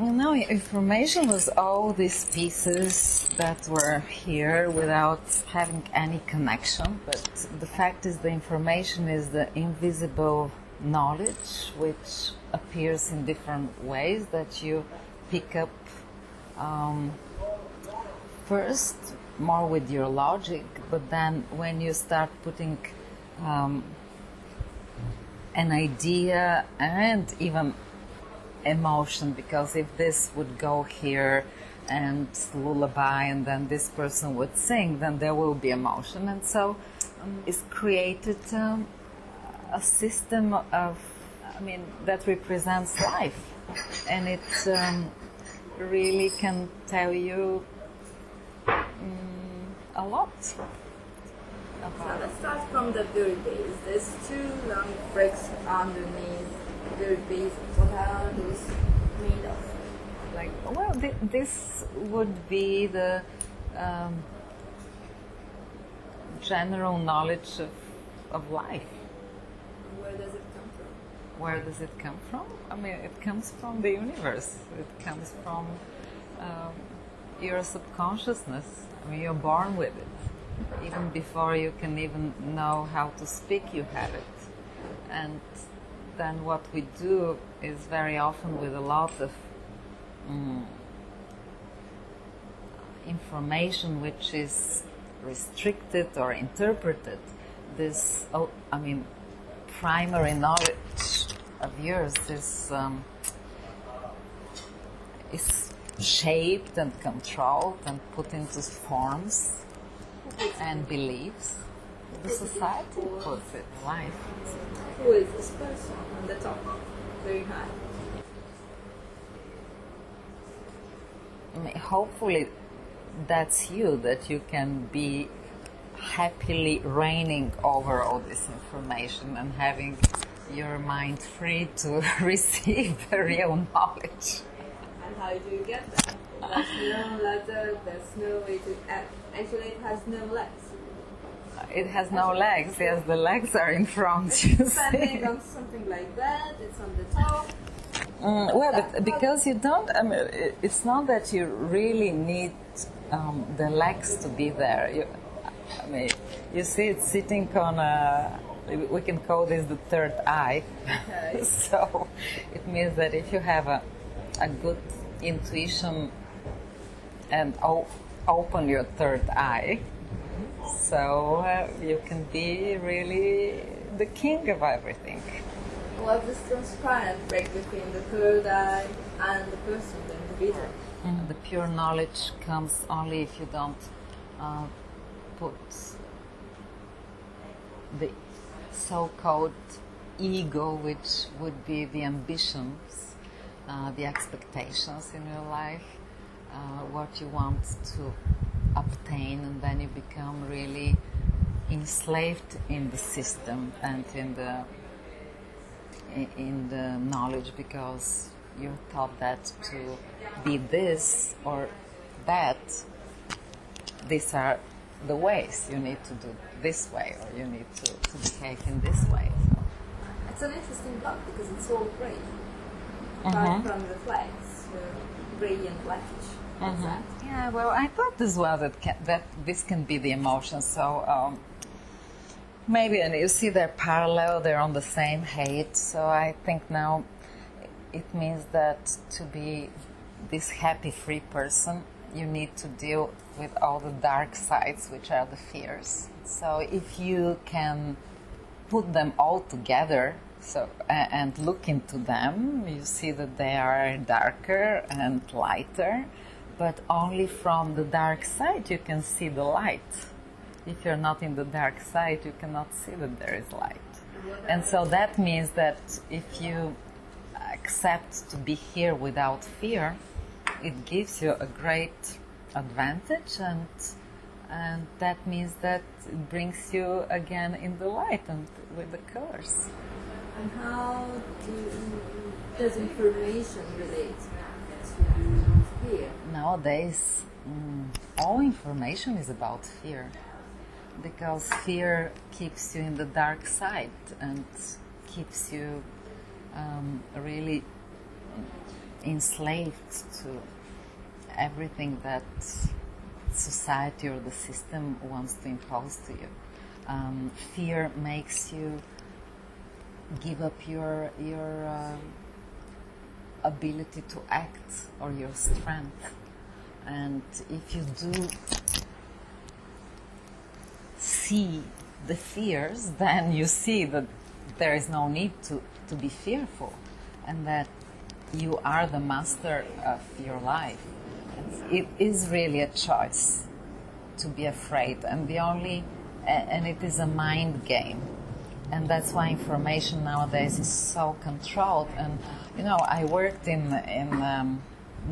No, information was all these pieces that were here without having any connection, but the fact is the information is the invisible knowledge which appears in different ways that you pick up first more with your logic, but then when you start putting an idea and even emotion, because if this would go here and lullaby and then this person would sing, then there will be emotion, and so it's created a system of, that represents life, and it really can tell you a lot. So let's start from the very base. There's two long bricks underneath the very base. What are those made of? This would be the general knowledge of life. Where does it come from? Where does it come from? It comes from the universe. It comes from your subconsciousness. You're born with it. Even before you can even know how to speak, you have it. And then what we do is very often with a lot of information which is restricted or interpreted, this, primary knowledge of yours is shaped and controlled and put into forms and beliefs. The society puts it, life. Who is this person on the top, very high? Hopefully that's you, that you can be happily reigning over all this information and having your mind free to receive the real knowledge. And how do you get that? There's no ladder, there's no way to act. Actually, it has no legs. It has no legs. Yes, the legs are in front. It's standing on something like that. It's on the top. But because you don't, it's not that you really need the legs to be there. You see it sitting on a, we can call this the third eye. Okay. So it means that if you have a good intuition and open your third eye, so you can be really the king of everything. What's this transparent break between the third eye and the person, the individual? The pure knowledge comes only if you don't put the so-called ego, which would be the ambitions, the expectations in your life, what you want to obtain, and then you become really enslaved in the system and in the knowledge, because you're taught that to be this or that, these are the ways. You need to do this way, or you need to behave in this way. So. It's an interesting block because it's all grey. Apart from the flags, grey and blackish. Yeah, well, I thought as well that this can be the emotion. So maybe, and you see they're parallel, they're on the same height. So I think now it means that to be this happy, free person, you need to deal with all the dark sides, which are the fears. So if you can put them all together, and look into them, you see that they are darker and lighter, but only from the dark side you can see the light. If you're not in the dark side, you cannot see that there is light. And so that means that if you accept to be here without fear, it gives you a great advantage, and that means that it brings you again in the light and with the colors. And how does information relate to fear? Nowadays, all information is about fear, because fear keeps you in the dark side and keeps you really enslaved to everything that society or the system wants to impose to you. Fear makes you give up your ability to act or your strength. And if you do see the fears, then you see that there is no need to be fearful, and that you are the master of your life. It is really a choice to be afraid, and it is a mind game. And that's why information nowadays is so controlled. And I worked in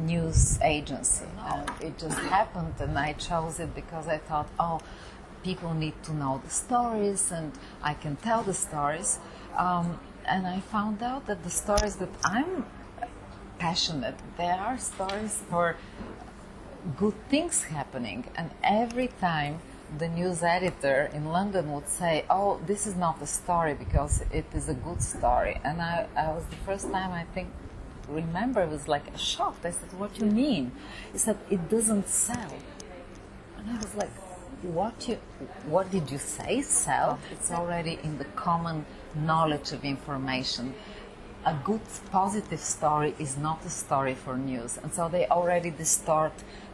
news agency. It just happened, and I chose it because I thought, people need to know the stories, and I can tell the stories. And I found out that the stories that I'm passionate, they are stories for good things happening. And every time the news editor in London would say, this is not a story because it is a good story. And I was the first time, remember, it was like a shock. I said, what do you mean? He said, it doesn't sell. And I was like, what did you say, sell? It's already in the common knowledge of information. A good, positive story is not a story for news. And so they already distort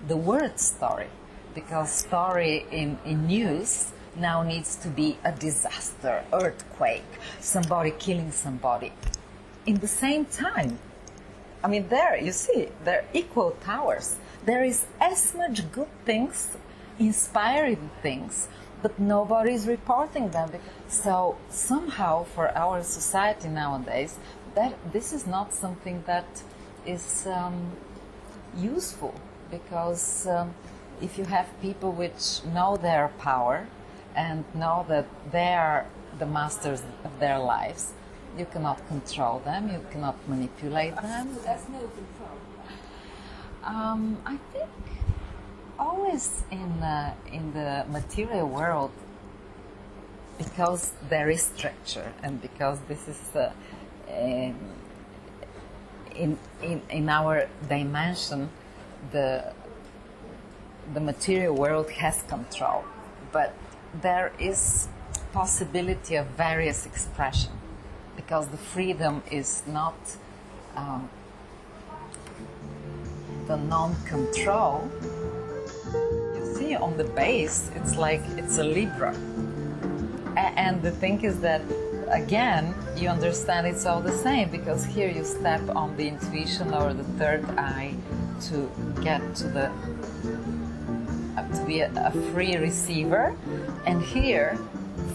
the word story, because story in news now needs to be a disaster, earthquake, somebody killing somebody. In the same time, there, you see, they're equal powers. There is as much good things, inspiring things, but nobody is reporting them. So somehow for our society nowadays, this is not something that is useful, because if you have people which know their power and know that they are the masters of their lives, you cannot control them, you cannot manipulate them. There's no control. I think always in the material world, because there is structure, and because this is in our dimension, the material world has control, but there is possibility of various expression, because the freedom is not the non-control. You see, on the base, it's a Libra, and the thing is that, again, you understand it's all the same, because here you step on the intuition or the third eye to get to be a free receiver, and here,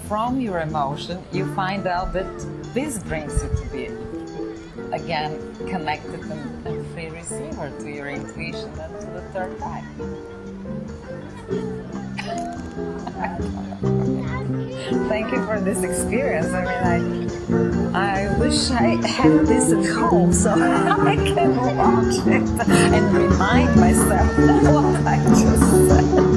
from your emotion, you find out that this brings you to be, again, connected and free receiver to your intuition and to the third eye. Thank you for this experience. I wish I had this at home so I can watch it and remind myself what I just said.